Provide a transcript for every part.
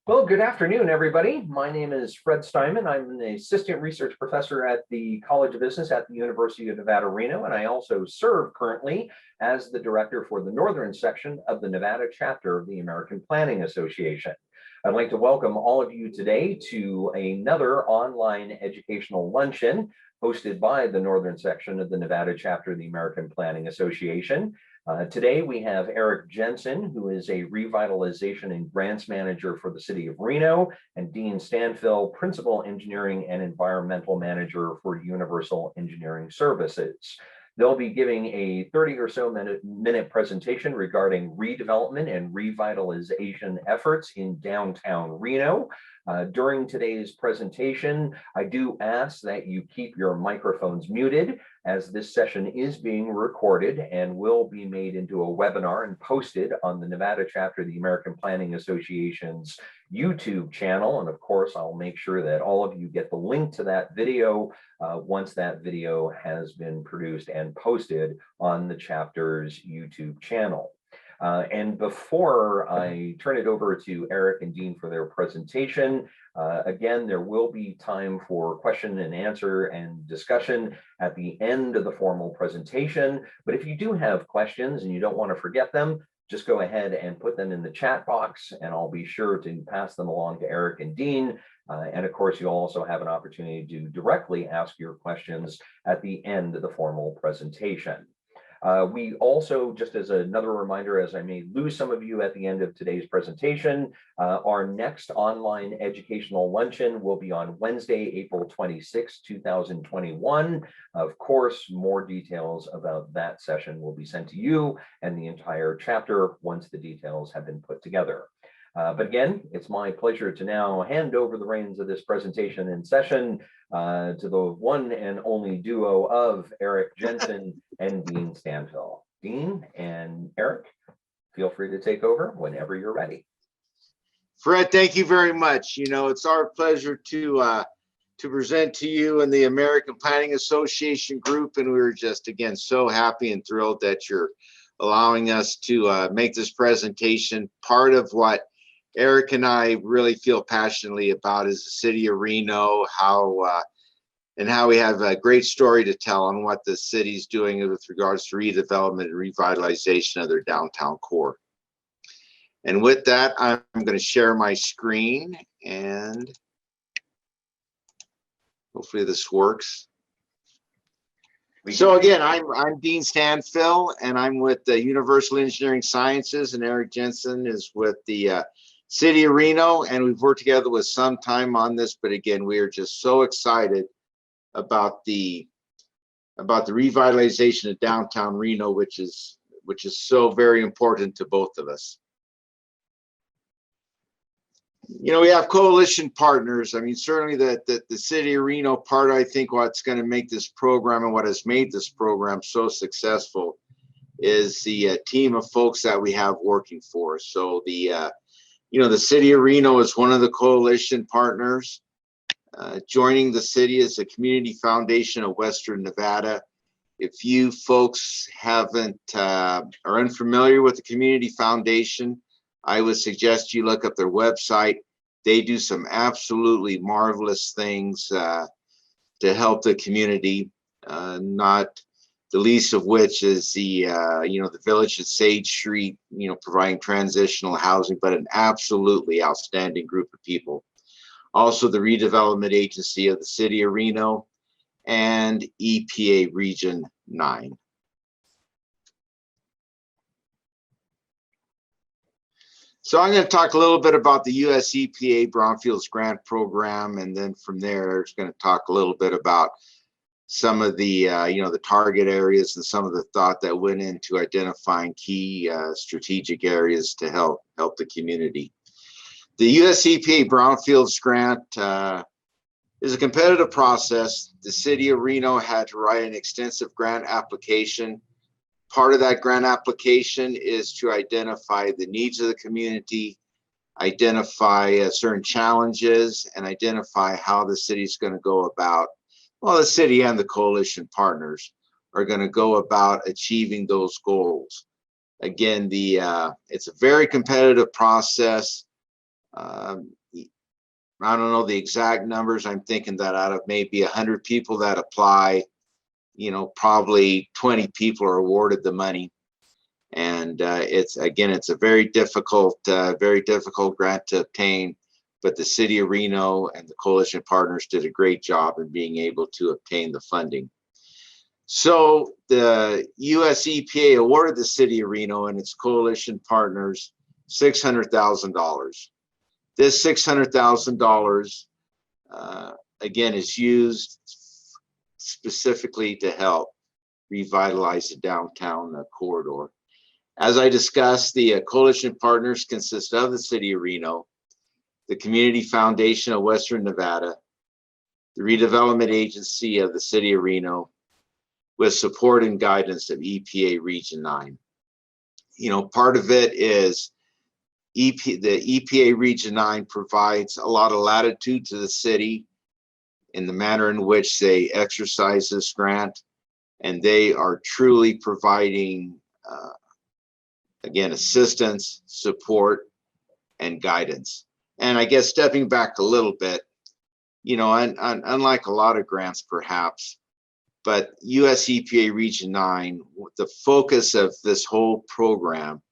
Well, good afternoon, everybody. My name is Fred Steinman. I'm an assistant research professor at the College of Business at the University of Nevada, Reno, and I also serve currently as the director for the northern section of the Nevada chapter of the American Planning Association. I'd like to welcome all of you today to another online educational luncheon hosted by the northern section of the Nevada chapter of the American Planning Association. Today we have Aric Jensen, who is a Revitalization and Grants Manager for the City of Reno, and Dean Stanphill, Principal Engineering and Environmental Manager for Universal Engineering Services. They'll be giving a 30 or so minute presentation regarding redevelopment and revitalization efforts in downtown Reno. During today's presentation, I do ask that you keep your microphones muted, as this session is being recorded and will be made into a webinar and posted on the Nevada chapter of the American Planning Association's YouTube channel. And of course, I'll make sure that all of you get the link to that video once that video has been produced and posted on the chapter's YouTube channel. And before I turn it over to Aric and Dean for their presentation, again, there will be time for question and answer and discussion at the end of the formal presentation. But if you do have questions and you don't want to forget them, just go ahead and put them in the chat box, and I'll be sure to pass them along to Aric and Dean. And of course, you'll also have an opportunity to directly ask your questions at the end of the formal presentation. We also, just as another reminder, as I may lose some of you at the end of today's presentation, our next online educational luncheon will be on Wednesday, April 26, 2021. Of course, more details about that session will be sent to you and the entire chapter once the details have been put together. But again, it's my pleasure to now hand over the reins of this presentation and session to the one and only duo of Aric Jensen and Dean Stanphill. Dean and Aric, feel free to take over whenever you're ready. Fred, thank you very much. You know, it's our pleasure to present to you and the American Planning Association group, and we were just, again, so happy and thrilled that you're allowing us to make this presentation. Part of what Aric and I really feel passionately about is the City of Reno, how we have a great story to tell on what the city's doing with regards to redevelopment and revitalization of their downtown core. And with that, I'm going to share my screen, and hopefully this works. So again, I'm Dean Stanphill, and I'm with the Universal Engineering Sciences, and Aric Jensen is with the City of Reno, and we've worked together with some time on this, but again, we are just so excited about the revitalization of downtown Reno, which is so very important to both of us. You know, we have coalition partners. I mean, certainly the City of Reno part, I think what's going to make this program and what has made this program so successful is the team of folks that we have working for us. So the City of Reno is one of the coalition partners. Joining the city is the Community Foundation of Western Nevada. If you folks are unfamiliar with the Community Foundation, I would suggest you look up their website. They do some absolutely marvelous things to help the community, not the least of which is the village at Sage Street, providing transitional housing, but an absolutely outstanding group of people. Also the Redevelopment Agency of the City of Reno and EPA Region 9. So I'm going to talk a little bit about the US EPA Brownfields Grant Program, and then from there, it's going to talk a little bit about some of the the target areas and some of the thought that went into identifying key strategic areas to help the community. The US EPA Brownfields Grant is a competitive process. The City of Reno had to write an extensive grant application. Part of that grant application is to identify the needs of the community, identify certain challenges, and identify how the city's going to go about, well, the city and the coalition partners are going to go about achieving those goals. Again, it's a very competitive process. I don't know the exact numbers. I'm thinking that out of maybe 100 people that apply, probably 20 people are awarded the money. And it's a very difficult grant to obtain, but the City of Reno and the coalition partners did a great job in being able to obtain the funding. So the US EPA awarded the City of Reno and its coalition partners $600,000. This $600,000 again is used specifically to help revitalize the downtown corridor. As I discussed, the coalition partners consist of the City of Reno, the Community Foundation of Western Nevada, the Redevelopment Agency of the City of Reno, with support and guidance of EPA Region 9. Part of it is the EPA Region 9 provides a lot of latitude to the city in the manner in which they exercise this grant, and they are truly providing again, assistance, support, and guidance. And I guess stepping back a little bit, unlike a lot of grants perhaps, but US EPA Region 9, the focus of this whole program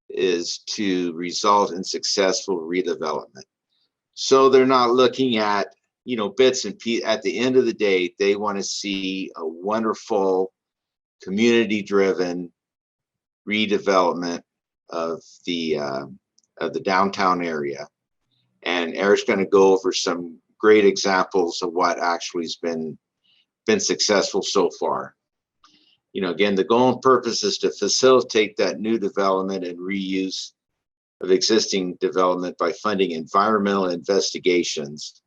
is to result in successful redevelopment. So they're not looking at, bits and pieces. At the end of the day, they want to see a wonderful community-driven redevelopment of the downtown area. And Eric's going to go over some great examples of what actually has been successful so far. Again, the goal and purpose is to facilitate that new development and reuse of existing development by funding environmental investigations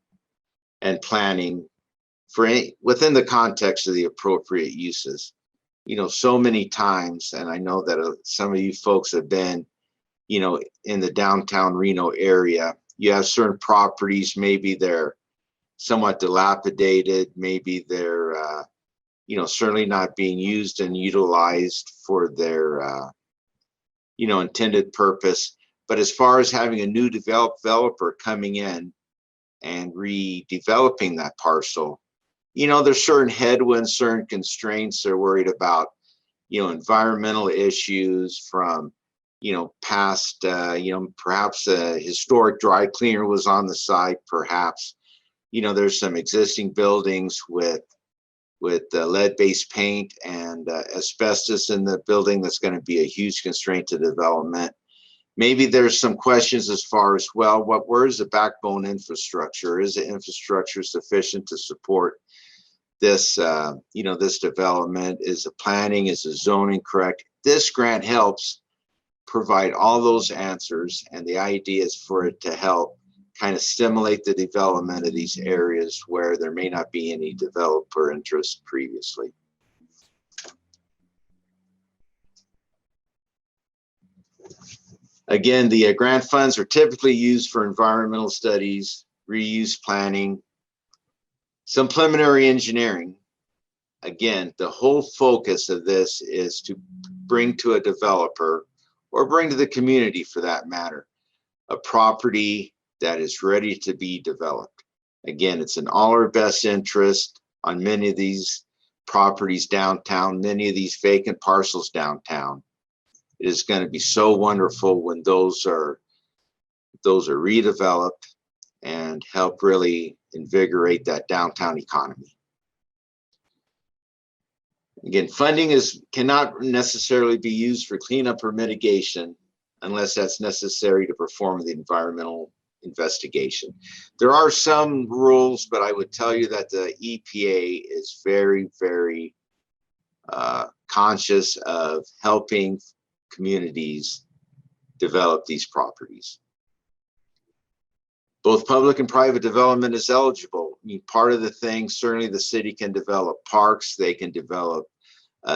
and planning within the context of the appropriate uses. So many times, and I know that some of you folks have been, in the downtown Reno area, you have certain properties, maybe they're somewhat dilapidated, maybe they're, certainly not being used and utilized for their, intended purpose. But as far as having a new developer coming in and redeveloping that parcel, there's certain headwinds, certain constraints they're worried about, environmental issues from, past, perhaps a historic dry cleaner was on the site, perhaps, there's some existing buildings with lead-based paint and asbestos in the building that's going to be a huge constraint to development. Maybe there's some questions as far as, well, where is the backbone infrastructure? Is the infrastructure sufficient to support this, this development? Is the planning, is the zoning correct? This grant helps provide all those answers, and the idea is for it to help kind of stimulate the development of these areas where there may not be any developer interest previously. Again, the grant funds are typically used for environmental studies, reuse planning, some preliminary engineering. Again, the whole focus of this is to bring to a developer, or bring to the community for that matter, a property that is ready to be developed. Again, it's in all our best interest on many of these properties downtown, many of these vacant parcels downtown. It is going to be so wonderful when those are redeveloped and help really invigorate that downtown economy. Again, funding cannot necessarily be used for cleanup or mitigation unless that's necessary to perform the environmental investigation. There are some rules, but I would tell you that the EPA is very, very conscious of helping communities develop these properties. Both public and private development is eligible. I mean, part of the thing, certainly the city can develop parks, they can develop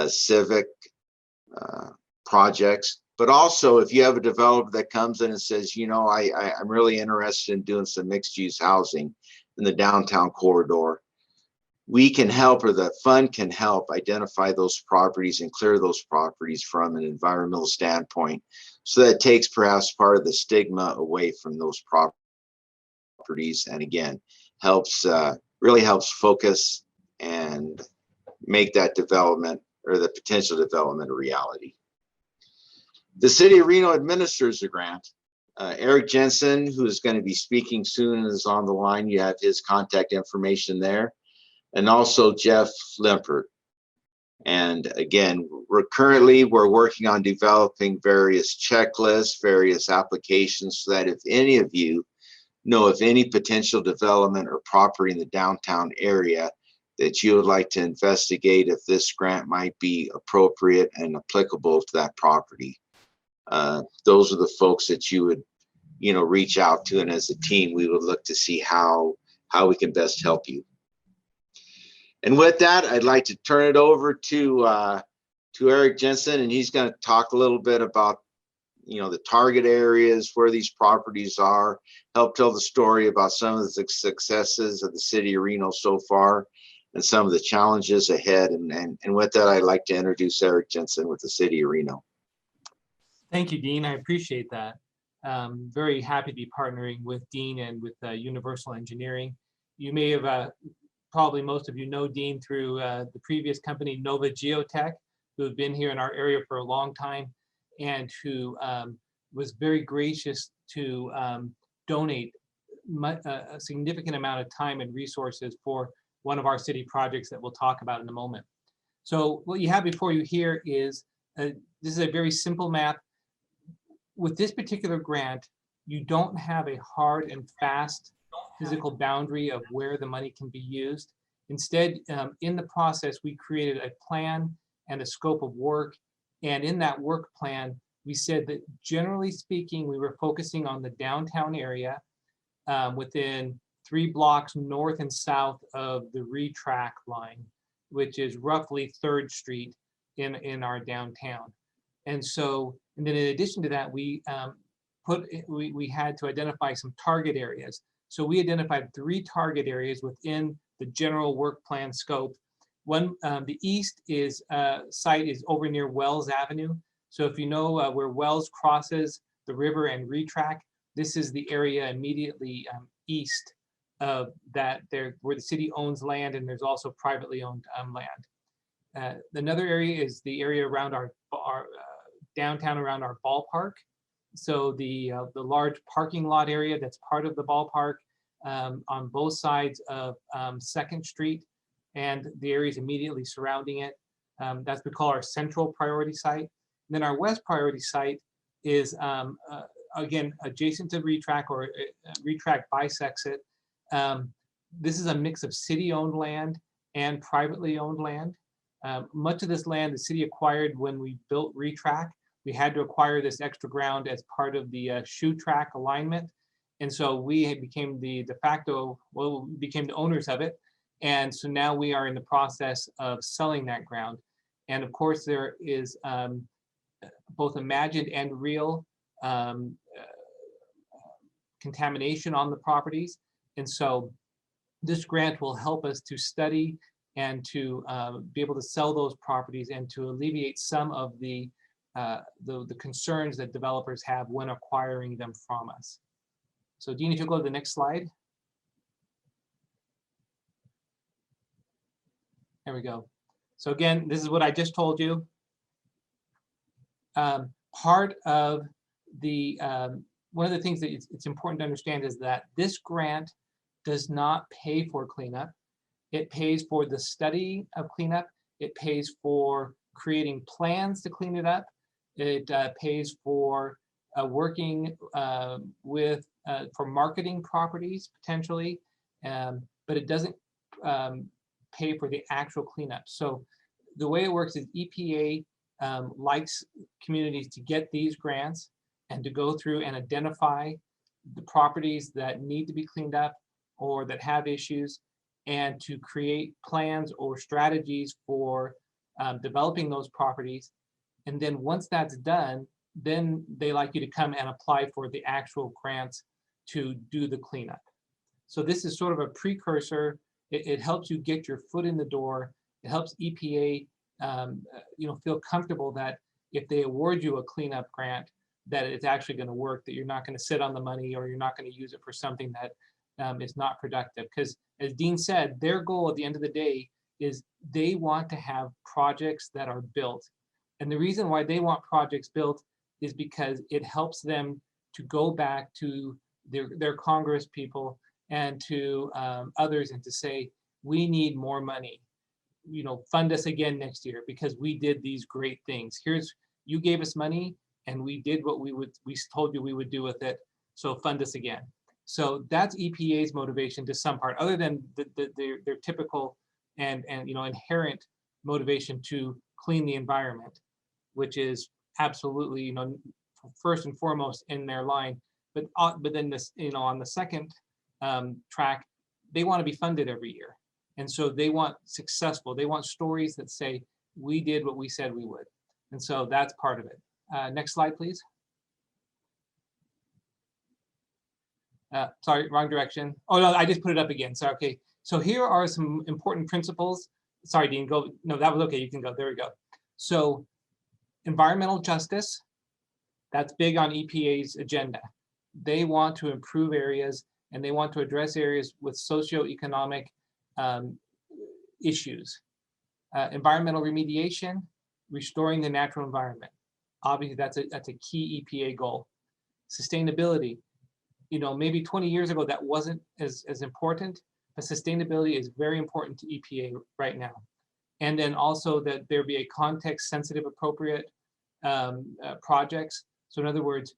civic projects, but also if you have a developer that comes in and says, I'm really interested in doing some mixed use housing in the downtown corridor, we can help, or the fund can help identify those properties and clear those properties from an environmental standpoint. So that takes perhaps part of the stigma away from those properties. And again, helps, really helps focus and make that development or the potential development a reality. The City of Reno administers the grant. Aric Jensen, who is going to be speaking soon, is on the line. You have his contact information there. And also Jeff Limpert. And again, we're working on developing various checklists, various applications, so that if any of you know of any potential development or property in the downtown area that you would like to investigate if this grant might be appropriate and applicable to that property, those are the folks that you would, reach out to. And as a team, we would look to see how we can best help you. And with that, I'd like to turn it over to Aric Jensen, and he's going to talk a little bit about, the target areas, where these properties are, help tell the story about some of the successes of the City of Reno so far, and some of the challenges ahead. And with that, I'd like to introduce Aric Jensen with the City of Reno. Thank you, Dean. I appreciate that. Very happy to be partnering with Dean and with Universal Engineering. You may have probably most of you know Dean through the previous company, Nova Geotech, who have been here in our area for a long time and who was very gracious to donate a significant amount of time and resources for one of our city projects that we'll talk about in a moment. So what you have before you here is, this is a very simple map. With this particular grant, you don't have a hard and fast physical boundary of where the money can be used. Instead, in the process, we created a plan and a scope of work. And in that work plan, we said that generally speaking, we were focusing on the downtown area within 3 blocks north and south of the retrack line, which is roughly 3rd Street in our downtown. And so, and then in addition to that, we had to identify some target areas. So we identified 3 target areas within the general work plan scope. One, the east site is over near Wells Avenue. So if you know where Wells crosses the river and retrack, this is the area immediately east of that, where the city owns land, and there's also privately owned land. Another area is the area around our downtown, around our ballpark. So the large parking lot area that's part of the ballpark on both sides of 2nd Street and the areas immediately surrounding it. That's what we call our central priority site. And then our west priority site is, again, adjacent to retrack, or retrack bisects it. This is a mix of city-owned land and privately owned land. Much of this land the city acquired when we built retrack. We had to acquire this extra ground as part of the shoe track alignment. And so we became the de facto, well, we became the owners of it. And so now we are in the process of selling that ground. And of course, there is both imagined and real contamination on the properties. And so this grant will help us to study and to be able to sell those properties and to alleviate some of the concerns that developers have when acquiring them from us. So Dean, if you go to the next slide. There we go. So again, this is what I just told you. Part of the, one of the things that it's important to understand is that this grant does not pay for cleanup. It pays for the study of cleanup. It pays for creating plans to clean it up. It pays for working with, for marketing properties potentially, but it doesn't pay for the actual cleanup. So the way it works is EPA likes communities to get these grants and to go through and identify the properties that need to be cleaned up or that have issues, and to create plans or strategies for developing those properties. And then once that's done, then they like you to come and apply for the actual grants to do the cleanup. So this is sort of a precursor It helps you get your foot in the door. It helps EPA, feel comfortable that if they award you a cleanup grant, that it's actually going to work, that you're not going to sit on the money or you're not going to use it for something that is not productive. Because as Dean said, their goal at the end of the day is they want to have projects that are built. And the reason why they want projects built is because it helps them to go back to their Congress people and to others and to say, we need more money. Fund us again next year because we did these great things. You gave us money and we did what we told you we would do with it. So fund us again. So that's EPA's motivation to some part, other than their typical and inherent motivation to clean the environment, which is absolutely first and foremost in their line. But then this on the second track, they want to be funded every year, and so they want successful. They want stories that say we did what we said we would, and so that's part of it. Next slide, please. Sorry, wrong direction. Oh no, I just put it up again. So okay. So here are some important principles. Sorry, Dean, go. No, that was okay. You can go. There we go. So environmental justice, that's big on EPA's agenda. They want to improve areas and they want to address areas with socioeconomic issues. Environmental remediation, restoring the natural environment. Obviously, that's a key EPA goal. Sustainability, maybe 20 years ago that wasn't as important, but sustainability is very important to EPA right now. And then also that there be a context-sensitive, appropriate projects. So in other words,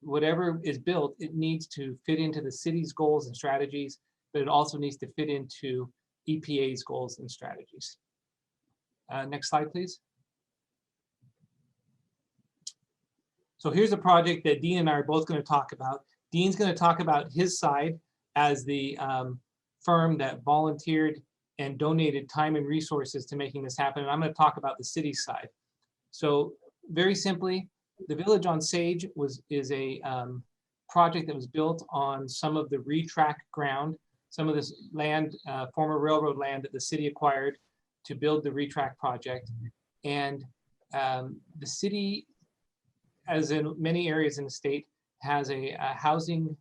whatever is built, it needs to fit into the city's goals and strategies, but it also needs to fit into EPA's goals and strategies. Next slide, please. So here's a project that Dean and I are both going to talk about. Dean's going to talk about his side as the firm that volunteered and donated time and resources to making this happen. And I'm going to talk about the city side. So very simply, the Village on Sage is a project that was built on some of the retrack ground, some of this land, former railroad land that the city acquired to build the retrack project. And the city, as in many areas in the state, has a housing,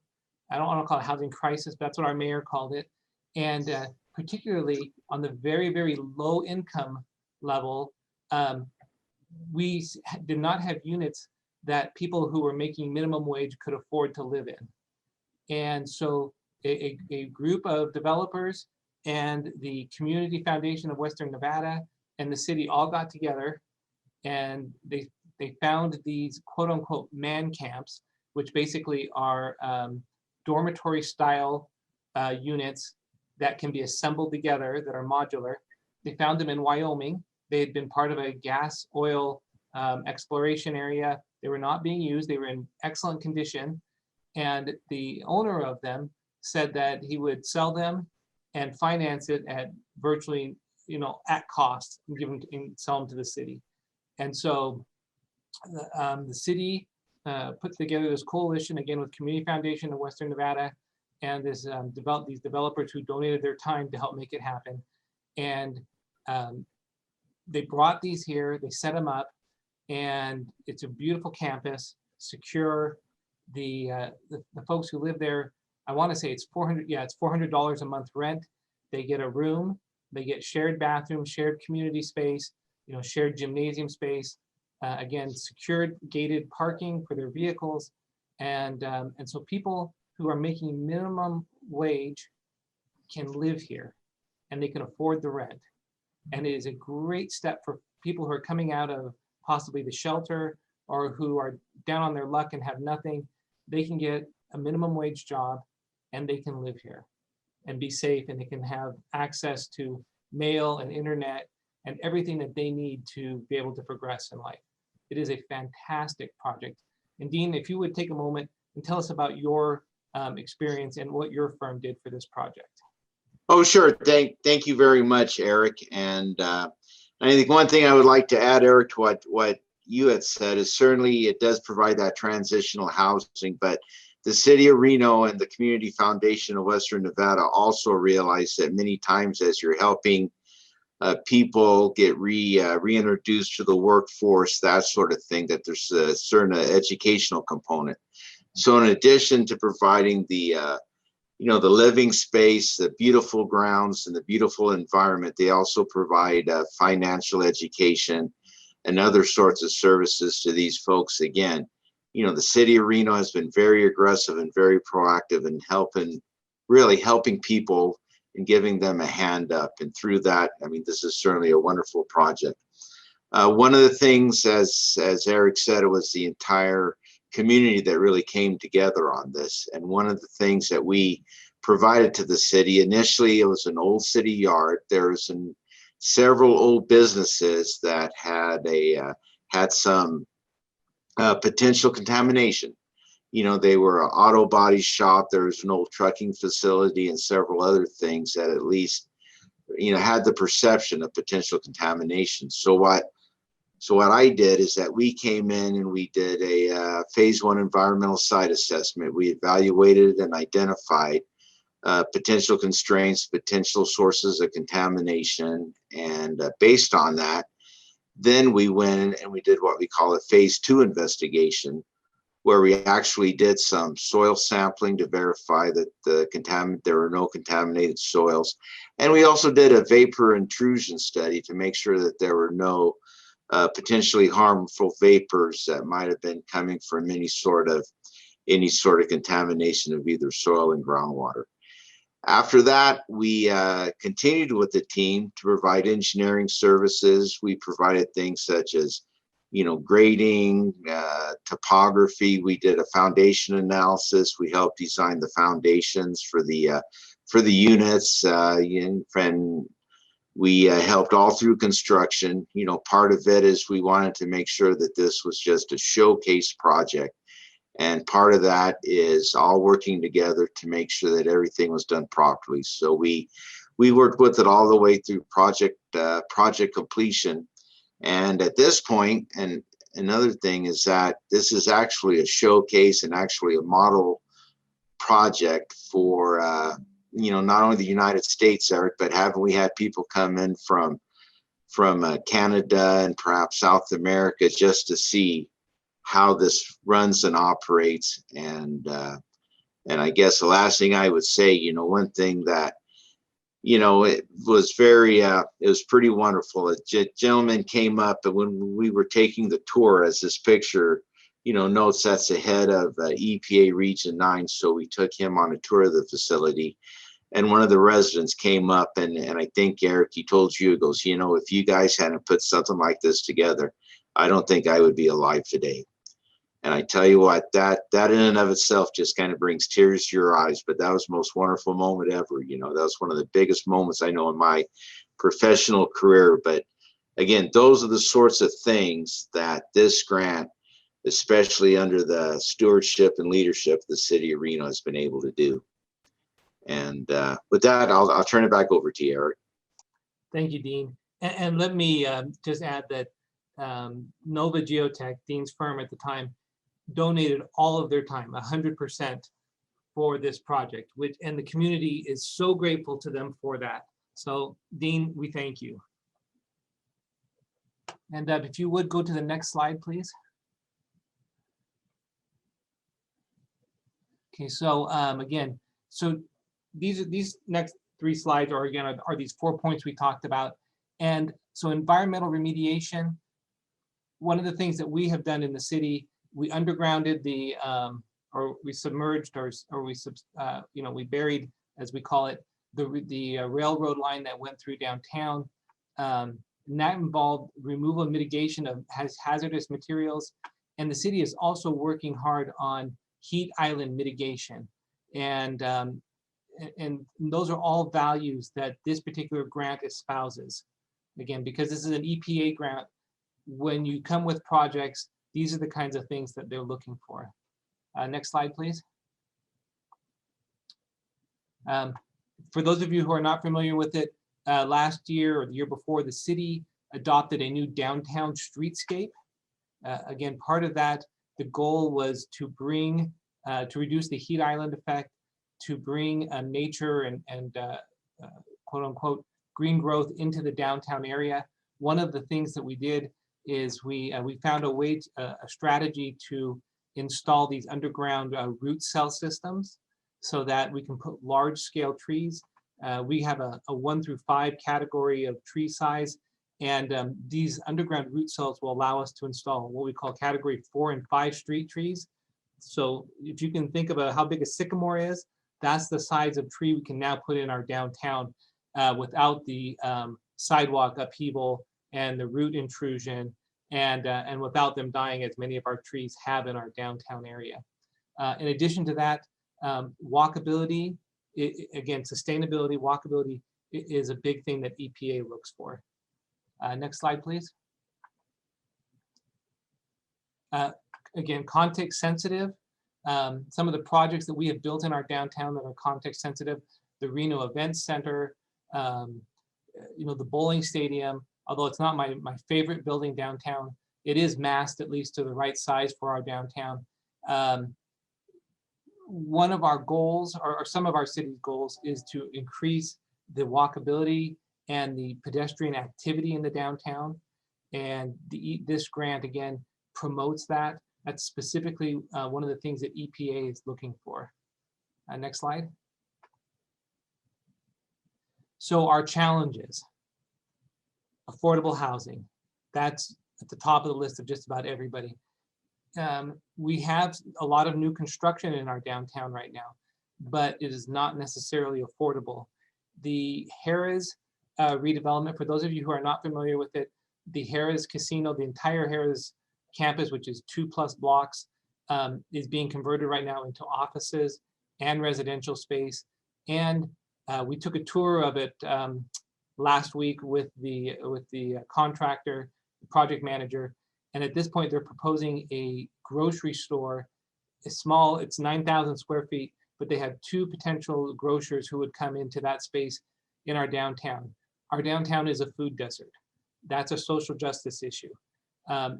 I don't want to call it housing crisis, but that's what our mayor called it. And particularly on the very, very low income level, we did not have units that people who were making minimum wage could afford to live in. And so a group of developers and the Community Foundation of Western Nevada and the city all got together and they found these quote unquote man camps, which basically are dormitory style units that can be assembled together that are modular. They found them in Wyoming. They had been part of a gas oil exploration area. They were not being used. They were in excellent condition. And the owner of them said that he would sell them and finance it at virtually, at cost and give them and sell them to the city. And so the city put together this coalition again with Community Foundation of Western Nevada and this these developers who donated their time to help make it happen. And they brought these here, they set them up, and it's a beautiful campus, secure. The folks who live there, I want to say it's $400 a month rent. They get a room, they get shared bathrooms, shared community space, shared gymnasium space. Again, secured gated parking for their vehicles, and so people who are making minimum wage can live here, and they can afford the rent. And it is a great step for people who are coming out of possibly the shelter or who are down on their luck and have nothing. They can get a minimum wage job, and they can live here and be safe, and they can have access to mail and internet and everything that they need to be able to progress in life. It is a fantastic project. And Dean, if you would take a moment and tell us about your experience and what your firm did for this project. Oh, sure. Thank you very much, Aric. And I think one thing I would like to add, Aric, to what you had said is certainly it does provide that transitional housing, but the City of Reno and the Community Foundation of Western Nevada also realize that many times as you're helping people get reintroduced to the workforce, that sort of thing, that there's a certain educational component. So in addition to providing the the living space, the beautiful grounds, and the beautiful environment, they also provide financial education and other sorts of services to these folks. Again, the City of Reno has been very aggressive and very proactive in really helping people and giving them a hand up. And through that, I mean, this is certainly a wonderful project. One of the things, as Aric said, it was the entire community that really came together on this. And one of the things that we provided to the city, initially it was an old city yard. There's several old businesses that had some potential contamination. They were an auto body shop. There was an old trucking facility and several other things that at least had the perception of potential contamination. So what I did is that we came in and we did a phase 1 environmental site assessment. We evaluated and identified potential constraints, potential sources of contamination, and based on that, then we went and we did what we call a phase 2 investigation, where we actually did some soil sampling to verify that there were no contaminated soils, and we also did a vapor intrusion study to make sure that there were no potentially harmful vapors that might have been coming from any sort of contamination of either soil and groundwater. After that, we continued with the team to provide engineering services. We provided things such as, grading, topography. We did a foundation analysis. We helped design the foundations for the units, and we helped all through construction. Part of it is we wanted to make sure that this was just a showcase project. And part of that is all working together to make sure that everything was done properly. So we worked with it all the way through project completion. And at this point, and another thing is that this is actually a showcase and actually a model project for not only the United States, Aric, but haven't we had people come in from Canada and perhaps South America just to see how this runs and operates. And I guess the last thing I would say, one thing that it was it was pretty wonderful. A gentleman came up, and when we were taking the tour, as this picture notes, that's the head of EPA Region 9. So we took him on a tour of the facility, and one of the residents came up, and I think, Aric, he told you, he goes, if you guys hadn't put something like this together, I don't think I would be alive today. And I tell you what, that in and of itself just kind of brings tears to your eyes. But that was the most wonderful moment ever. That was one of the biggest moments I know in my professional career. But again, those are the sorts of things that this grant, especially under the stewardship and leadership of the City of Reno, has been able to do. And with that, I'll turn it back over to you, Aric. Thank you, Dean. And let me just add that Nova Geotech, Dean's firm at the time, donated all of their time, 100%, for this project, and the community is so grateful to them for that. So, Dean, we thank you. And if you would go to the next slide, please. Okay, so again, so these next 3 slides are these 4 points we talked about. And so environmental remediation, one of the things that we have done in the city, we undergrounded or we submerged, or we buried, as we call it, the railroad line that went through downtown. And that involved removal and mitigation of hazardous materials. And the city is also working hard on heat island mitigation. And those are all values that this particular grant espouses. Again, because this is an EPA grant, when you come with projects, these are the kinds of things that they're looking for. Next slide, please. For those of you who are not familiar with it, last year or the year before, the city adopted a new downtown streetscape. Again, part of that, the goal was to bring to reduce the heat island effect, to bring nature and quote unquote green growth into the downtown area. One of the things that we did is we found a strategy to install these underground root cell systems so that we can put large scale trees. We have a 1 through 5 category of tree size, and these underground root cells will allow us to install what we call category 4 and 5 street trees. So if you can think about how big a sycamore is, that's the size of tree we can now put in our downtown without the sidewalk upheaval and the root intrusion, and without them dying as many of our trees have in our downtown area. In addition to that, walkability, again, sustainability, walkability is a big thing that EPA looks for. Next slide, please. Again, context sensitive. Some of the projects that we have built in our downtown that are context sensitive, the Reno Event Center, the bowling stadium, although it's not my favorite building downtown, it is massed at least to the right size for our downtown. One of our goals, or some of our city's goals, is to increase the walkability and the pedestrian activity in the downtown. And this grant, again, promotes that. That's specifically one of the things that EPA is looking for. Next slide. So our challenges: affordable housing. That's at the top of the list of just about everybody. We have a lot of new construction in our downtown right now, but it is not necessarily affordable. The Harrah's redevelopment, for those of you who are not familiar with it, the Harrah's Casino, the entire Harrah's campus, which is 2+ blocks, is being converted right now into offices and residential space. And we took a tour of it last week with the contractor, the project manager, and at this point they're proposing a grocery store. It's small, it's 9,000 square feet, but they have 2 potential grocers who would come into that space in our downtown. Our downtown is a food desert. That's a social justice issue.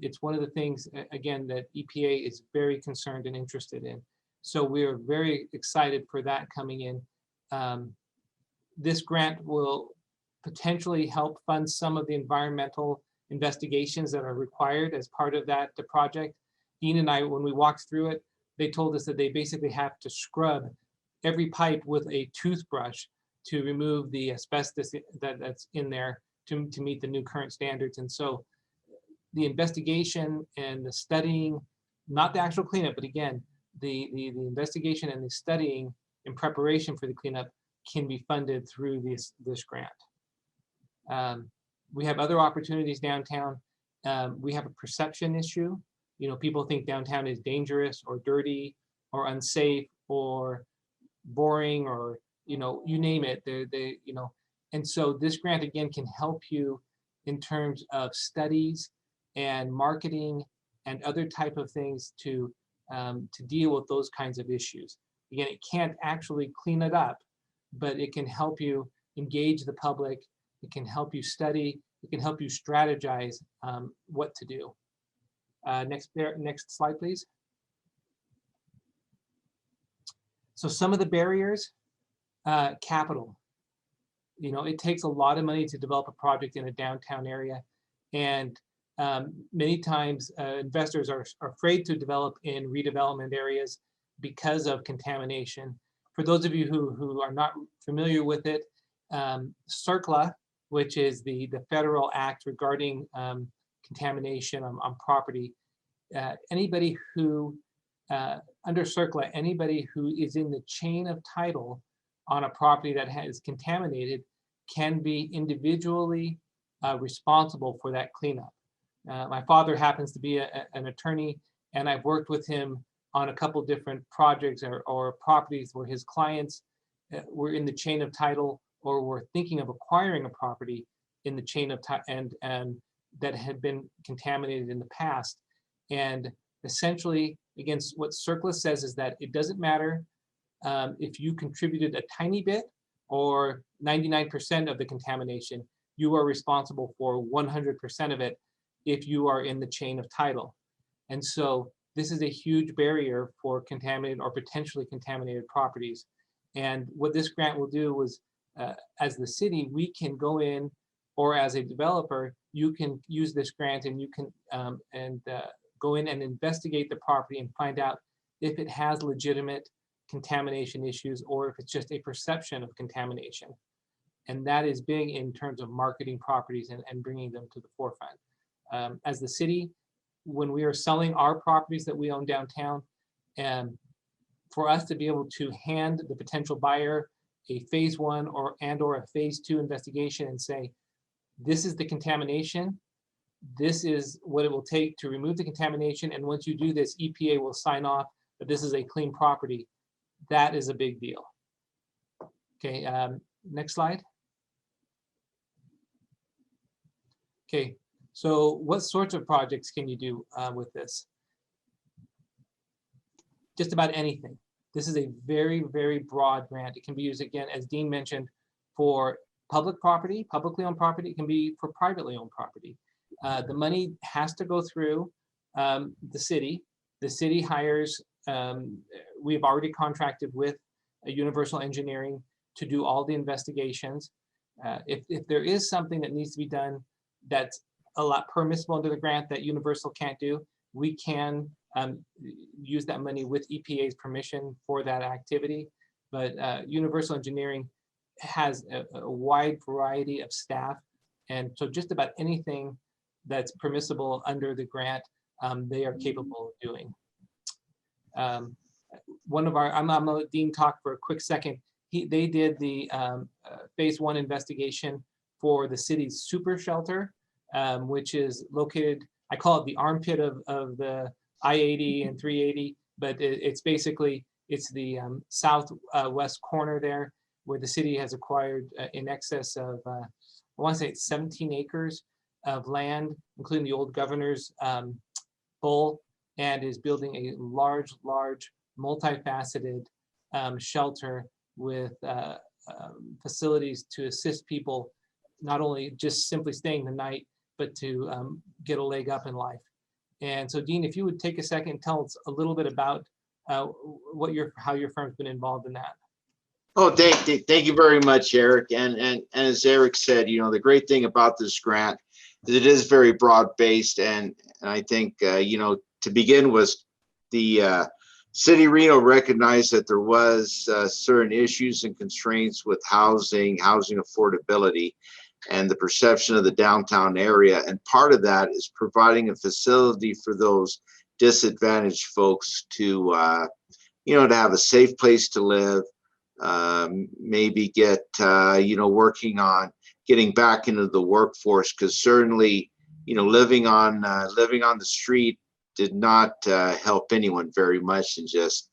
It's one of the things, again, that EPA is very concerned and interested in. So we're very excited for that coming in. This grant will potentially help fund some of the environmental investigations that are required as part of that project. Dean and I, when we walked through it, they told us that they basically have to scrub every pipe with a toothbrush to remove the asbestos that's in there to meet the new current standards. And so the investigation and the studying, not the actual cleanup, but again, the investigation and the studying in preparation for the cleanup can be funded through this grant. We have other opportunities downtown. We have a perception issue. People think downtown is dangerous or dirty or unsafe or boring, or you name it. And so this grant again can help you in terms of studies and marketing and other type of things to deal with those kinds of issues. Again, it can't actually clean it up, but it can help you engage the public. It can help you study. It can help you strategize what to do. Next slide, please. So some of the barriers, capital. It takes a lot of money to develop a project in a downtown area, and many times investors are afraid to develop in redevelopment areas because of contamination. For those of you who are not familiar with it, CERCLA, which is the federal act regarding contamination on property, anybody who, under CERCLA, anybody who is in the chain of title on a property that is contaminated can be individually responsible for that cleanup. My father happens to be an attorney, and I've worked with him on a couple different projects or properties where his clients were in the chain of title or were thinking of acquiring a property in the chain of title and that had been contaminated in the past. And essentially, again, what CERCLA says is that it doesn't matter if you contributed a tiny bit or 99% of the contamination, you are responsible for 100% of it if you are in the chain of title. And so this is a huge barrier for contaminated or potentially contaminated properties. And what this grant will do was, as the city, we can go in, or as a developer, you can use this grant and you can go in and investigate the property and find out if it has legitimate contamination issues or if it's just a perception of contamination. And that is big in terms of marketing properties and bringing them to the forefront. As the city, when we are selling our properties that we own downtown, and for us to be able to hand the potential buyer a phase 1 or a phase 2 investigation and say, this is the contamination, this is what it will take to remove the contamination, and once you do this, EPA will sign off that this is a clean property. That is a big deal. Okay, next slide. Okay, so what sorts of projects can you do with this? Just about anything. This is a very, very broad grant. It can be used, again, as Dean mentioned, for public property, publicly owned property. It can be for privately owned property. The money has to go through the city. The city hires, we've already contracted with Universal Engineering to do all the investigations. If there is something that needs to be done that's a lot permissible under the grant that Universal can't do, we can use that money with EPA's permission for that activity. But Universal Engineering has a wide variety of staff. And so just about anything that's permissible under the grant, they are capable of doing. One of our, I'm gonna let Dean talk for a quick second. They did the phase 1 investigation for the city's super shelter, which is located, I call it the armpit of the I-80 and 380, but it's basically, it's the southwest corner there where the city has acquired in excess of, I want to say it's 17 acres of land, including the old governor's bowl, and is building a large, multifaceted shelter with facilities to assist people, not only just simply staying the night, but to get a leg up in life. And so, Dean, if you would take a second and tell us a little bit about how your firm's been involved in that. Oh, thank you very much, Aric. And as Aric said, you know, the great thing about this grant is it is very broad-based, and I think, you know, to begin with, the City of Reno recognized that there was certain issues and constraints with housing affordability, and the perception of the downtown area. And part of that is providing a facility for those disadvantaged folks to, you know, to have a safe place to live, maybe get, you know, working on getting back into the workforce, because certainly, you know, living on the street did not help anyone very much, and just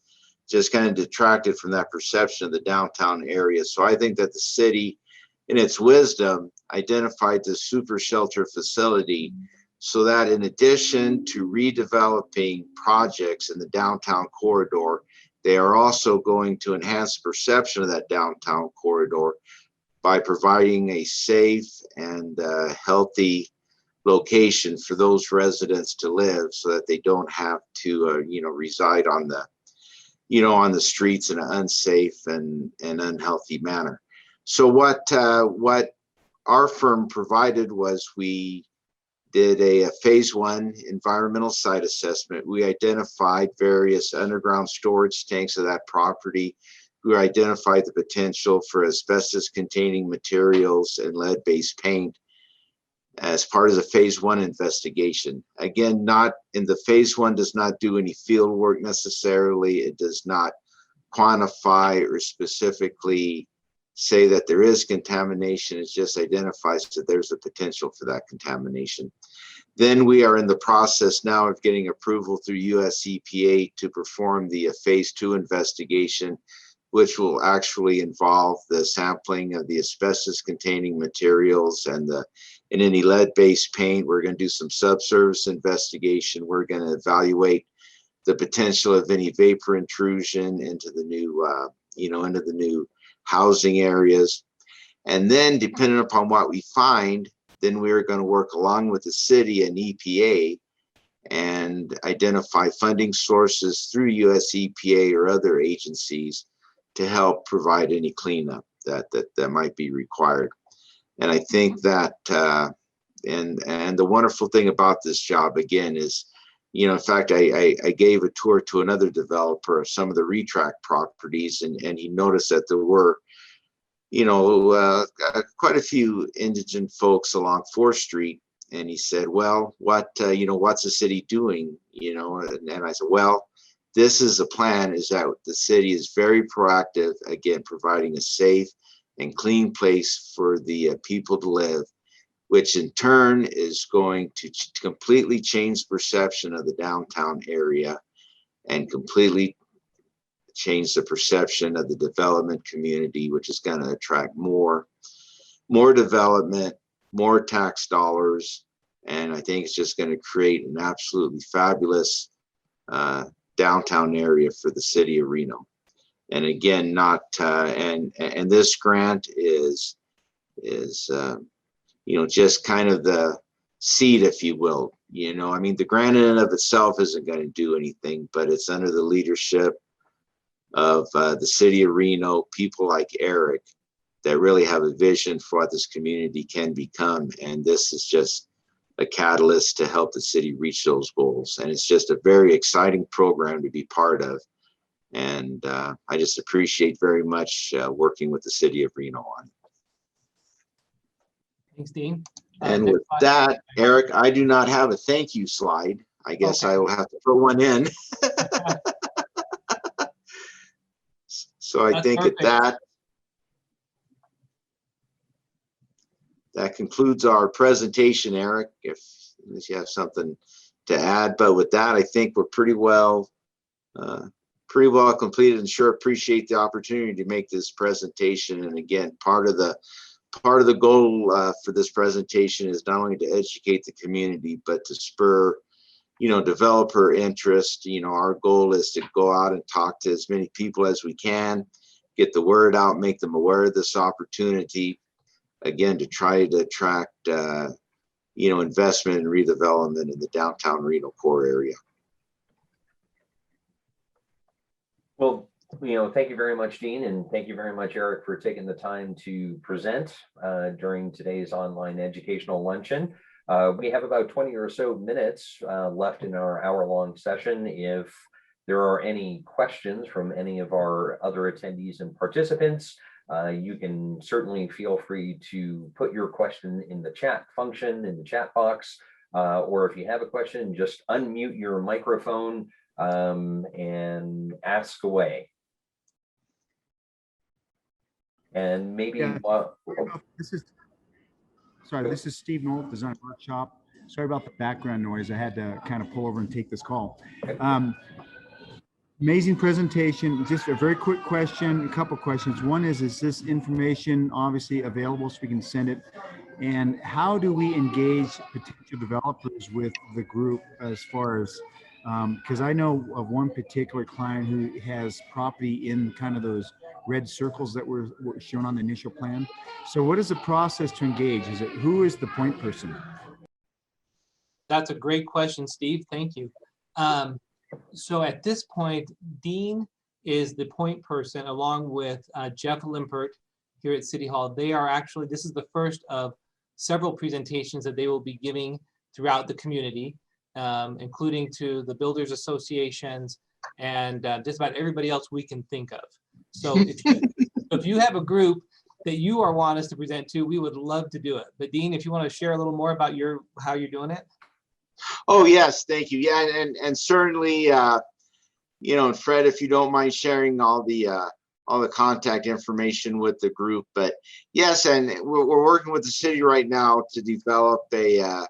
kind of detracted from that perception of the downtown area. So I think that the city, in its wisdom, identified the super shelter facility so that in addition to redeveloping projects in the downtown corridor, they are also going to enhance perception of that downtown corridor by providing a safe and healthy location for those residents to live, so that they don't have to, you know, reside on the, you know, on the streets in an unsafe and unhealthy manner. So what our firm provided was we did a phase 1 environmental site assessment. We identified various underground storage tanks of that property. We identified the potential for asbestos-containing materials and lead-based paint as part of the phase 1 investigation. Again, not in the phase 1 does not do any field work necessarily. It does not quantify or specifically say that there is contamination. It just identifies that there's a potential for that contamination. Then we are in the process now of getting approval through US EPA to perform the phase 2 investigation, which will actually involve the sampling of the asbestos containing materials and any lead-based paint. We're going to do some subsurface investigation. We're going to evaluate the potential of any vapor intrusion into the new, you know, into the new housing areas. And then depending upon what we find, then we're going to work along with the city and EPA and identify funding sources through US EPA or other agencies to help provide any cleanup that might be required. And I think that and the wonderful thing about this job again is, in fact, I gave a tour to another developer of some of the retract properties, and he noticed that there were quite a few indigent folks along 4th Street. And he said, well, what's the city doing? And I said, well, this is a plan, is that the city is very proactive, again, providing a safe and clean place for the people to live, which in turn is going to completely change perception of the downtown area and completely change the perception of the development community, which is going to attract more development, more tax dollars. And I think it's just going to create an absolutely fabulous downtown area for the city of Reno. And again, and this grant is just kind of the seed, if you will. The grant in and of itself isn't going to do anything, but it's under the leadership of the city of Reno, people like Aric that really have a vision for what this community can become. And this is just a catalyst to help the city reach those goals. And it's just a very exciting program to be part of. And I just appreciate very much working with the city of Reno on it. Thanks, Dean. And with that, Aric, I do not have a thank you slide. I guess I will have to put one in. So I think at that concludes our presentation, Aric, unless you have something to add. But with that, I think we're pretty well completed, and sure appreciate the opportunity to make this presentation. And again, part of the goal for this presentation is not only to educate the community, but to spur developer interest. Our goal is to go out and talk to as many people as we can, get the word out, make them aware of this opportunity, again, to try to attract investment and redevelopment in the downtown Reno core area. Well, thank you very much, Dean, and thank you very much, Aric, for taking the time to present during today's online educational luncheon. We have about 20 or so minutes left in our hour-long session. If there are any questions from any of our other attendees and participants, you can certainly feel free to put your question in the chat function, in the chat box, or if you have a question, just unmute your microphone and ask away. And maybe this is Steve Nolt, Design Workshop. Sorry about the background noise. I had to kind of pull over and take this call. Amazing presentation. Just a very quick question, a couple questions. One is this information obviously available so we can send it? And how do we engage potential developers with the group as far as, because I know of one particular client who has property in kind of those red circles that were shown on the initial plan. So what is the process to engage? Who is the point person? That's a great question, Steve. Thank you. So at this point, Dean is the point person along with Jeff Limpert here at City Hall. They are actually, this is the first of several presentations that they will be giving throughout the community, including to the builders associations and just about everybody else we can think of. So if you have a group that you want us to present to, we would love to do it. But Dean, if you want to share a little more about how you're doing it. Oh, yes, thank you. Yeah, and certainly, and Fred, if you don't mind sharing all the contact information with the group. But yes, and we're working with the city right now to develop a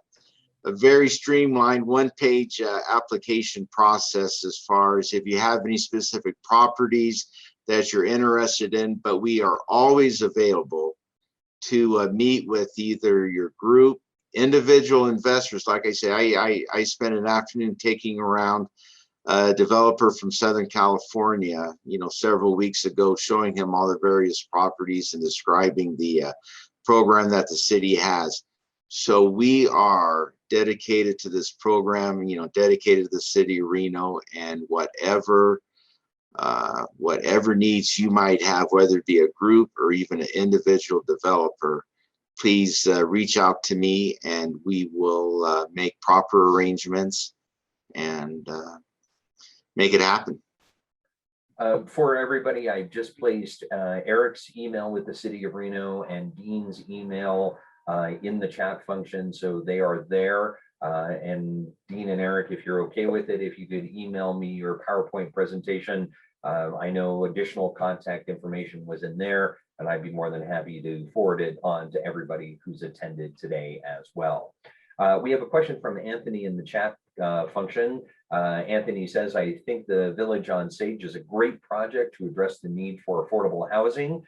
very streamlined one-page application process as far as if you have any specific properties that you're interested in. But we are always available to meet with either your group, individual investors. Like I say, I spent an afternoon taking around a developer from Southern California, several weeks ago, showing him all the various properties and describing the program that the city has. So we are dedicated to this program, you know, dedicated to the city of Reno, and whatever needs you might have, whether it be a group or even an individual developer, please reach out to me and we will make proper arrangements and make it happen. For everybody, I just placed Aric's email with the City of Reno and Dean's email in the chat function, so they are there. And Dean and Aric, if you're okay with it, if you could email me your PowerPoint presentation. I know additional contact information was in there, and I'd be more than happy to forward it on to everybody who's attended today as well. We have a question from Anthony in the chat function. Anthony says, I think the Village on Sage is a great project to address the need for affordable housing.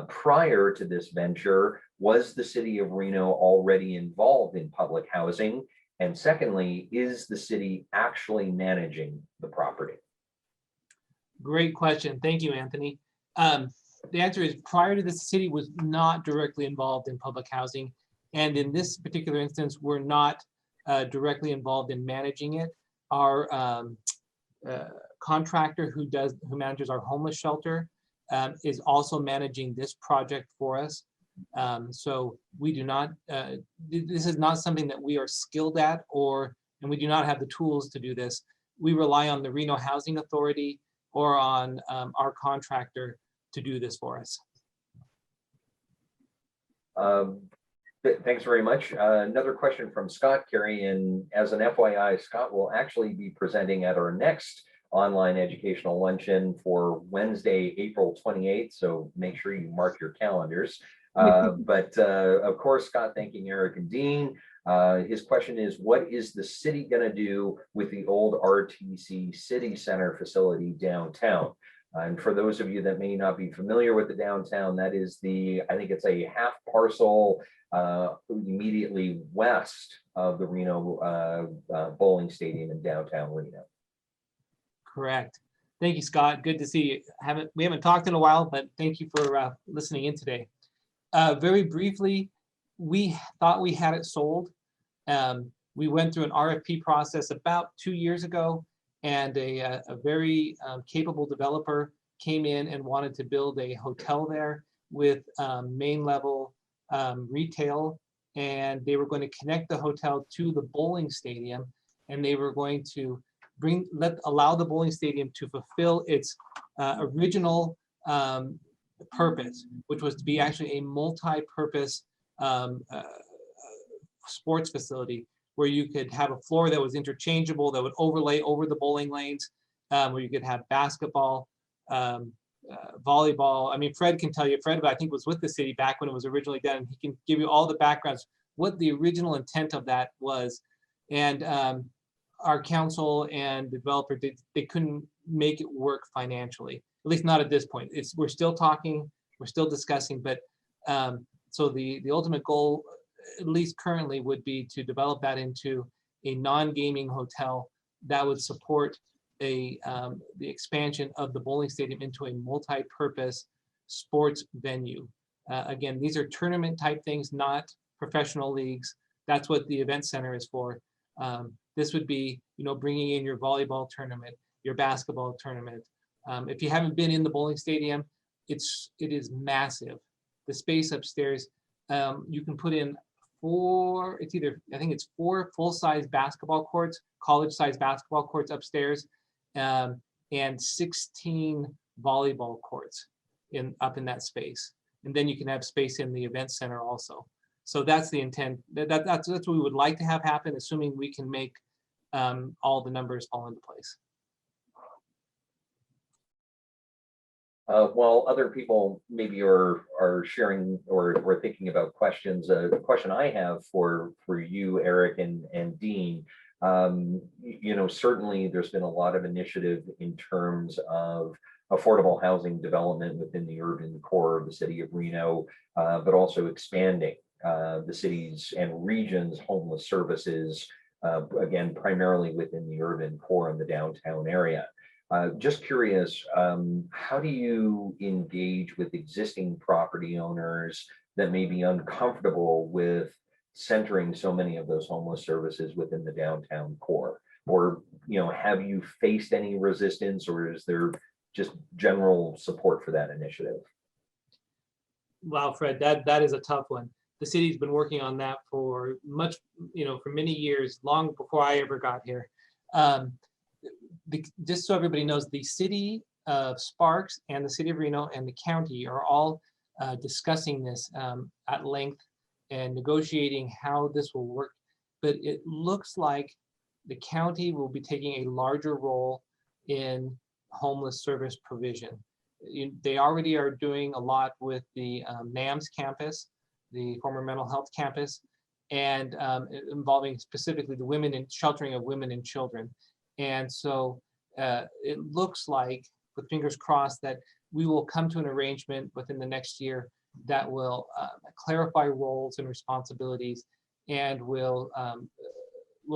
Prior to this venture, was the City of Reno already involved in public housing? And secondly, is the city actually managing the property? Great question. Thank you, Anthony. The answer is, prior to this, the city was not directly involved in public housing. And in this particular instance, we're not directly involved in managing it. Our contractor who manages our homeless shelter is also managing this project for us. So we do not, this is not something that we are skilled at, and we do not have the tools to do this. We rely on the Reno Housing Authority or on our contractor to do this for us. Thanks very much. Another question from Scott Carey, and as an FYI, Scott will actually be presenting at our next online educational luncheon for Wednesday, April 28th. So make sure you mark your calendars. But of course, Scott thanking Aric and Dean. His question is, what is the city going to do with the old RTC City Center facility downtown? And for those of you that may not be familiar with the downtown, that is I think it's a half parcel immediately west of the Reno bowling stadium in downtown Reno. Correct. Thank you, Scott. Good to see you. We haven't talked in a while, but thank you for listening in today. Very briefly, we thought we had it sold. We went through an RFP process about 2 years ago, and a very capable developer came in and wanted to build a hotel there with main level retail, and they were going to connect the hotel to the bowling stadium, and they were going to allow the bowling stadium to fulfill its original purpose, which was to be actually a multi-purpose sports facility where you could have a floor that was interchangeable, that would overlay over the bowling lanes, where you could have basketball, volleyball. I mean, Fred can tell you, Fred, I think, was with the city back when it was originally done, and he can give you all the backgrounds, what the original intent of that was. And our council and the developer, they couldn't make it work financially, at least not at this point. We're still talking, we're still discussing, but so the ultimate goal, at least currently, would be to develop that into a non-gaming hotel that would support the expansion of the bowling stadium into a multi-purpose sports venue. Again, these are tournament type things, not professional leagues. That's what the event center is for. This would be, bringing in your volleyball tournament, your basketball tournament. If you haven't been in the bowling stadium, it is massive. The space upstairs, you can put in I think it's four full-size basketball courts, college-size basketball courts upstairs, and 16 volleyball courts up in that space. And then you can have space in the event center also. So that's the intent. That's what we would like to have happen, assuming we can make all the numbers fall into place. While other people maybe are sharing or thinking about questions, the question I have for you, Aric and Dean, certainly there's been a lot of initiative in terms of affordable housing development within the urban core of the city of Reno, but also expanding the city's and region's homeless services, again, primarily within the urban core in the downtown area. Just curious, how do you engage with existing property owners that may be uncomfortable with centering so many of those homeless services within the downtown core? Or, have you faced any resistance, or is there just general support for that initiative? Wow, Fred, that is a tough one. The city's been working on that for for many years, long before I ever got here. Just so everybody knows, the city of Sparks and the city of Reno and the county are all discussing this at length and negotiating how this will work. But it looks like the county will be taking a larger role in homeless service provision. They already are doing a lot with the NAMS campus, the former mental health campus, and involving specifically the women and sheltering of women and children. And so it looks like, with fingers crossed, that we will come to an arrangement within the next year that will clarify roles and responsibilities, and will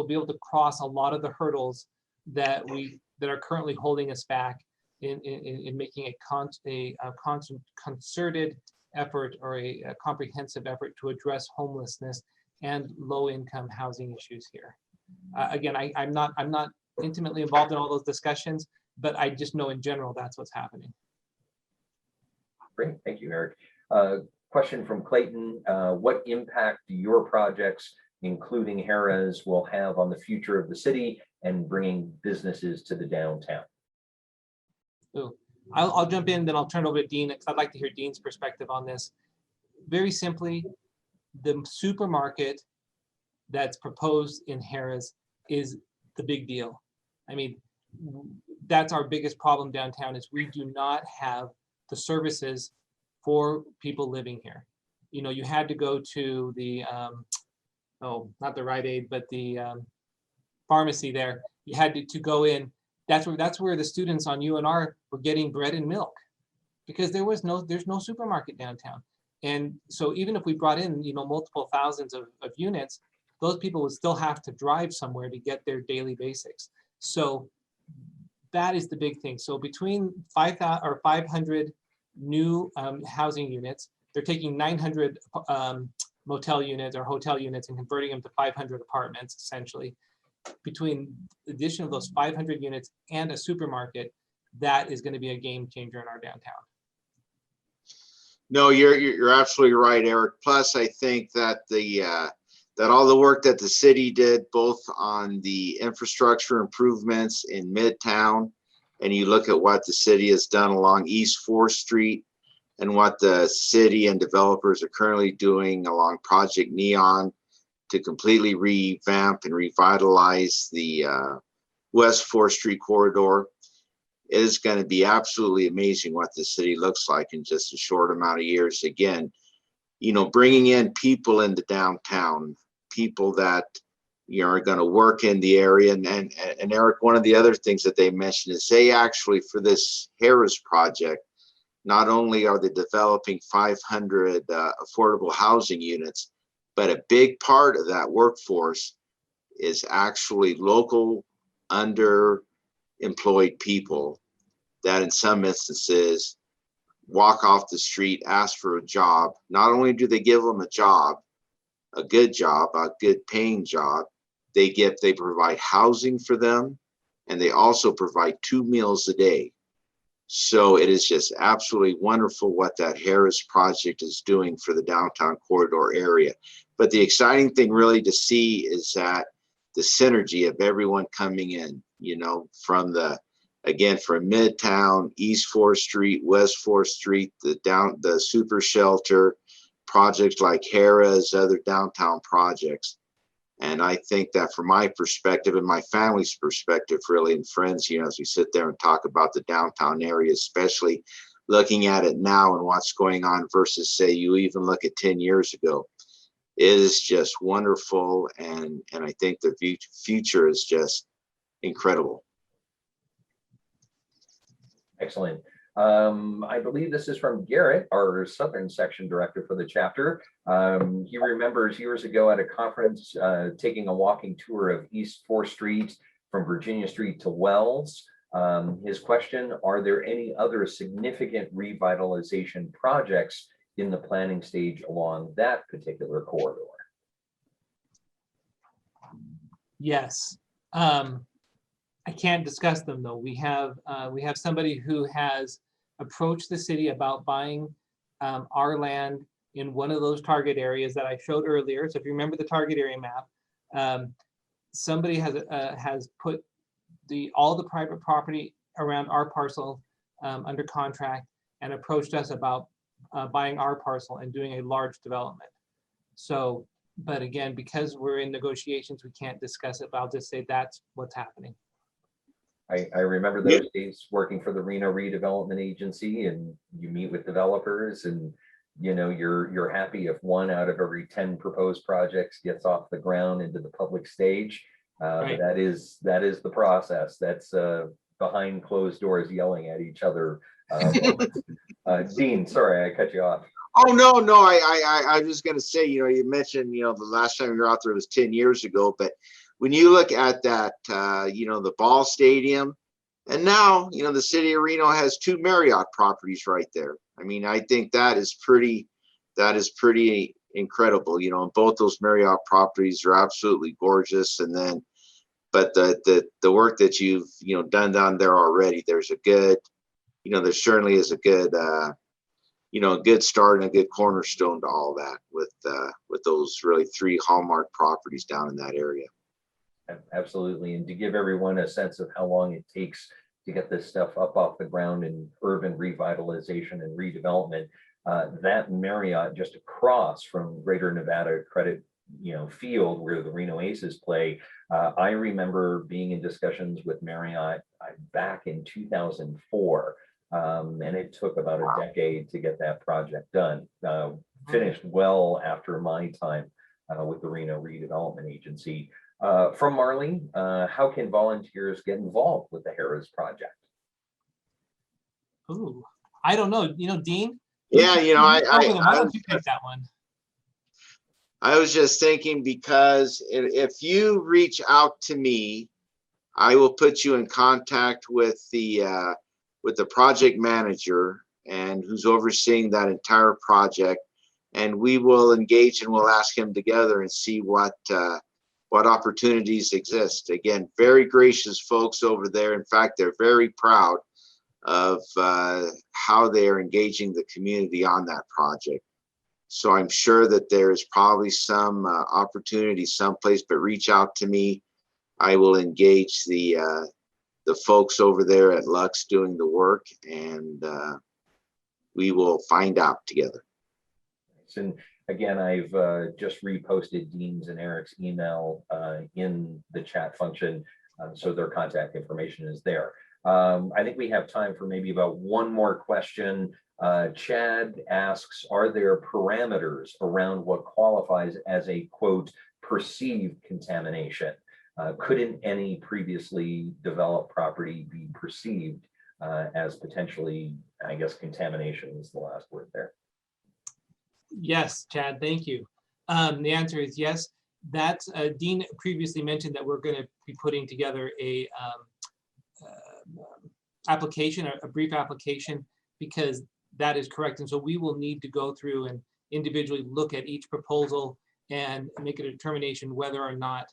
be able to cross a lot of the hurdles that are currently holding us back in making a concerted effort, or a comprehensive effort to address homelessness and low-income housing issues here. Again, I'm not intimately involved in all those discussions, but I just know in general that's what's happening. Great, thank you, Aric. Question from Clayton: what impact do your projects, including Harrah's, will have on the future of the city and bringing businesses to the downtown? Ooh. I'll jump in, then I'll turn it over to Dean, because I'd like to hear Dean's perspective on this. Very simply, the supermarket that's proposed in Harrah's is the big deal. I mean, that's our biggest problem downtown, is we do not have the services for people living here. You had to go to the, not the Rite Aid, but the pharmacy there. You had to go in. That's where the students on UNR were getting bread and milk, because there's no supermarket downtown. And so even if we brought in multiple thousands of units, those people would still have to drive somewhere to get their daily basics. So that is the big thing. So between 500 new housing units, they're taking 900 motel units or hotel units and converting them to 500 apartments, essentially. Between the addition of those 500 units and a supermarket, that is going to be a game changer in our downtown. No, you're absolutely right, Aric. Plus, I think that that all the work that the city did, both on the infrastructure improvements in Midtown, and you look at what the city has done along East 4th Street, and what the city and developers are currently doing along Project Neon to completely revamp and revitalize the West 4th Street corridor, it is going to be absolutely amazing what the city looks like in just a short amount of years. Again, bringing in people into downtown, people that are going to work in the area. And Aric, one of the other things that they mentioned is they actually, for this Harrah's project, not only are they developing 500 affordable housing units, but a big part of that workforce is actually local underemployed people that in some instances walk off the street, ask for a job. Not only do they give them a job, a good paying job, they provide housing for them, and they also provide 2 meals a day. So it is just absolutely wonderful what that Harrah's project is doing for the downtown corridor area. But the exciting thing really to see is that the synergy of everyone coming in, from from Midtown, East 4th Street, West 4th Street, the super shelter, projects like Harrah's, other downtown projects. And I think that from my perspective and my family's perspective, really, and friends, as we sit there and talk about the downtown area, especially looking at it now and what's going on versus, say, you even look at 10 years ago, it is just wonderful. And I think the future is just incredible. Excellent. I believe this is from Garrett, our Southern Section Director for the chapter. He remembers years ago at a conference taking a walking tour of East 4th Street from Virginia Street to Wells. His question: are there any other significant revitalization projects in the planning stage along that particular corridor? Yes. I can't discuss them though. We have somebody who has approached the city about buying our land in one of those target areas that I showed earlier. So if you remember the target area map, somebody has put all the private property around our parcel under contract and approached us about buying our parcel and doing a large development. So, but again, because we're in negotiations, we can't discuss it, but I'll just say that's what's happening. I remember those days working for the Reno Redevelopment Agency, and you meet with developers, and you're happy if 1 out of every 10 proposed projects gets off the ground into the public stage. Right. But that is the process. That's behind closed doors yelling at each other. Dean, sorry, I cut you off. Oh, no, I was going to say, you mentioned, the last time you were out there was 10 years ago, but when you look at that, the ball stadium, and now, the city of Reno has 2 Marriott properties right there. I mean, I think that is pretty incredible. Both those Marriott properties are absolutely gorgeous. And then, but the work that you've, done down there already, there's a good, there certainly is a good, a good start and a good cornerstone to all that with those really 3 hallmark properties down in that area. Absolutely. And to give everyone a sense of how long it takes to get this stuff up off the ground in urban revitalization and redevelopment, that Marriott just across from Greater Nevada Credit Field where the Reno Aces play, I remember being in discussions with Marriott back in 2004. And it took about a decade to get that project done. Finished well after my time with the Reno Redevelopment Agency. From Marlene, how can volunteers get involved with the Harrah's project? Ooh, I don't know. Dean? Yeah, why don't you take that one? I was just thinking, because if you reach out to me, I will put you in contact with the project manager and who's overseeing that entire project, and we will engage and we'll ask him together and see what opportunities exist. Again, very gracious folks over there. In fact, they're very proud of how they are engaging the community on that project. So I'm sure that there's probably some opportunity someplace, but reach out to me. I will engage the folks over there at Lux doing the work, and we will find out together. And again, I've just reposted Dean's and Aric's email in the chat function, so their contact information is there. I think we have time for maybe about one more question. Chad asks, are there parameters around what qualifies as a, quote, perceived contamination? Couldn't any previously developed property be perceived as potentially, I guess, contamination is the last word there? Yes, Chad, thank you. The answer is yes. That's Dean previously mentioned that we're going to be putting together a application, a brief application, because that is correct. And so we will need to go through and individually look at each proposal and make a determination whether or not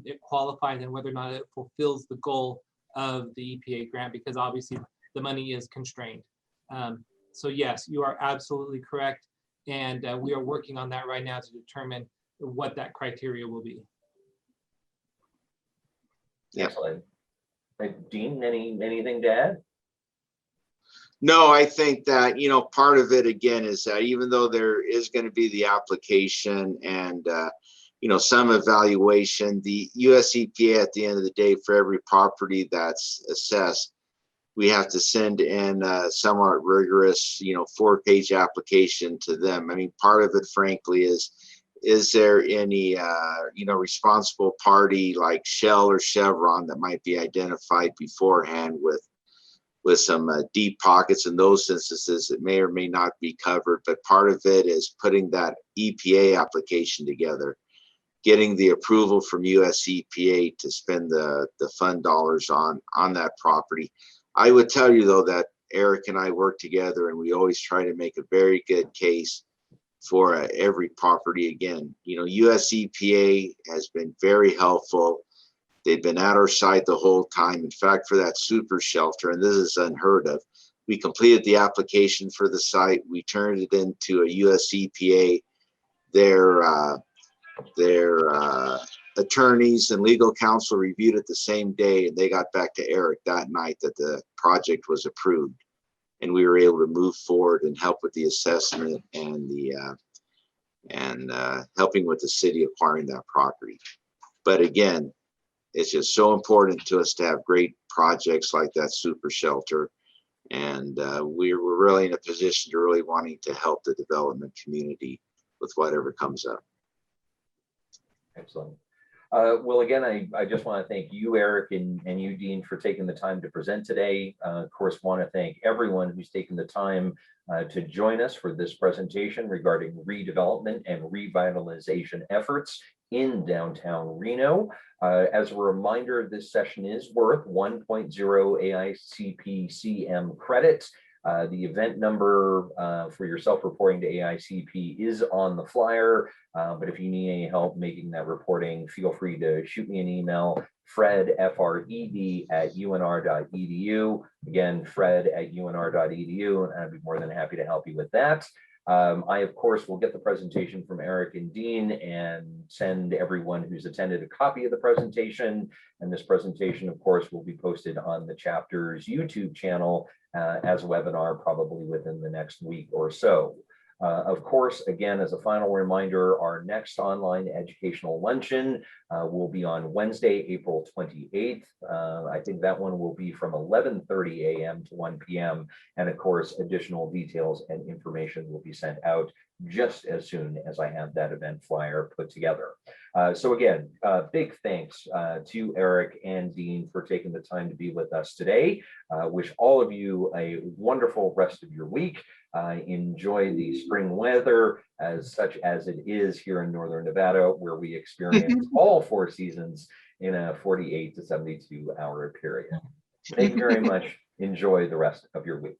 it qualifies and whether or not it fulfills the goal of the EPA grant, because obviously the money is constrained. So yes, you are absolutely correct. And we are working on that right now to determine what that criteria will be. Excellent. Dean, anything to add? No, I think that, part of it again is that even though there is going to be the application and, some evaluation, the US EPA at the end of the day, for every property that's assessed, we have to send in a somewhat rigorous, 4-page application to them. I mean, part of it, frankly, is there any, responsible party like Shell or Chevron that might be identified beforehand with some deep pockets in those instances that may or may not be covered. But part of it is putting that EPA application together, getting the approval from US EPA to spend the fund dollars on that property. I would tell you, though, that Aric and I work together and we always try to make a very good case every property again. You know, US EPA has been very helpful. They've been at our side the whole time. In fact, for that super shelter, and this is unheard of, we completed the application for the site. We turned it into a US EPA. Their attorneys and legal counsel reviewed it the same day, and they got back to Aric that night that the project was approved. And we were able to move forward and help with the assessment and helping with the city acquiring that property. But again, it's just so important to us to have great projects like that super shelter. And we're really in a position to really wanting to help the development community with whatever comes up. Excellent. Well, again, I just want to thank you, Aric, and you, Dean, for taking the time to present today. Of course, want to thank everyone who's taken the time to join us for this presentation regarding redevelopment and revitalization efforts in downtown Reno. As a reminder, this session is worth 1.0 AICP-CM credits. The event number for your self-reporting to AICP is on the flyer, but if you need any help making that reporting, feel free to shoot me an email, Fred, F-R-E-D, @unr.edu. Again, Fred@unr.edu, and I'd be more than happy to help you with that. I, of course, will get the presentation from Aric and Dean and send everyone who's attended a copy of the presentation. And this presentation, of course, will be posted on the chapter's YouTube channel as a webinar, probably within the next week or so. Of course, again, as a final reminder, our next online educational luncheon will be on Wednesday, April 28th. I think that one will be from 11:30 a.m. to 1 p.m. And of course, additional details and information will be sent out just as soon as I have that event flyer put together. So again, big thanks to Aric and Dean for taking the time to be with us today. Wish all of you a wonderful rest of your week. Enjoy the spring weather such as it is here in Northern Nevada, where we experience all 4 seasons in a 48 to 72 hour period. Thank you very much. Enjoy the rest of your week.